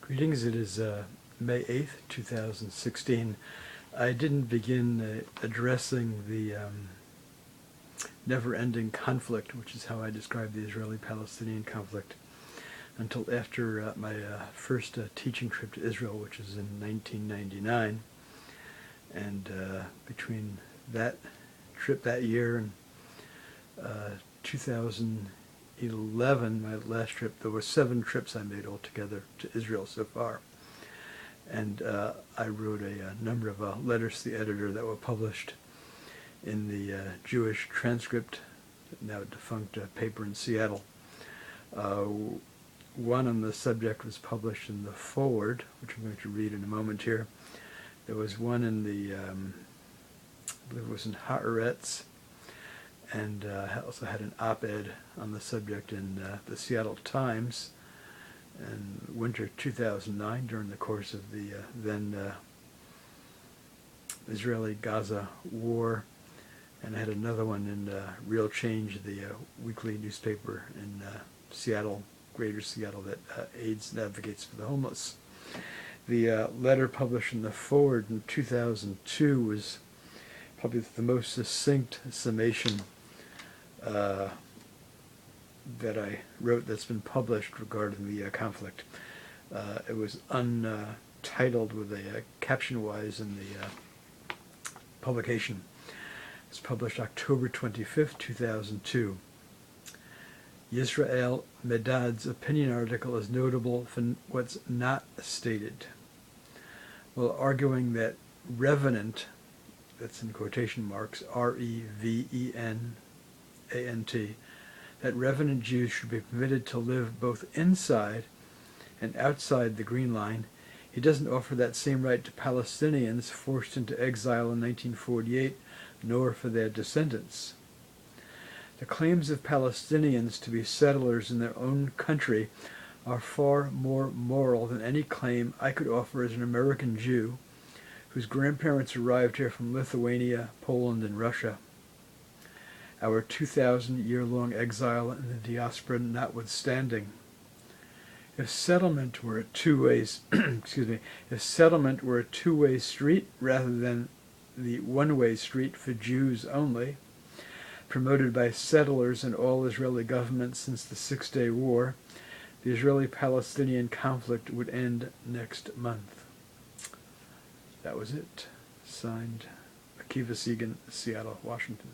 Greetings, it is May 8th, 2016. I didn't begin addressing the never-ending conflict, which is how I describe the Israeli-Palestinian conflict, until after my first teaching trip to Israel, which was in 1999. And between that trip that year and 2011, my last trip, there were 7 trips I made altogether to Israel so far. And I wrote a number of letters to the editor that were published in the Jewish Transcript, now defunct paper in Seattle. One on the subject was published in the Forward, which I'm going to read in a moment here. There was one in the, I believe it was in Haaretz, and I also had an op-ed on the subject in the Seattle Times in winter 2009 during the course of the then Israeli-Gaza war, and I had another one in Real Change, the weekly newspaper in Seattle, Greater Seattle, that aids and advocates for the homeless. The letter published in the Forward in 2002 was probably the most succinct summation that I wrote that's been published regarding the conflict. It was untitled with a caption-wise in the publication. It was published October 25th, 2002. Yisrael Medad's opinion article is notable for what's not stated. While arguing that Revenant, that's in quotation marks, R-E-V-E-N-A-N-T, that Revenant Jews should be permitted to live both inside and outside the Green Line, he doesn't offer that same right to Palestinians forced into exile in 1948, nor for their descendants. The claims of Palestinians to be settlers in their own country are far more moral than any claim I could offer as an American Jew whose grandparents arrived here from Lithuania, Poland, and Russia. Our 2,000-year-long exile in the diaspora notwithstanding. If settlement were a two-way street rather than the one-way street for Jews only, promoted by settlers and all Israeli governments since the Six-Day War, the Israeli-Palestinian conflict would end next month. That was it. Signed, Akiva Segan, Seattle, Washington.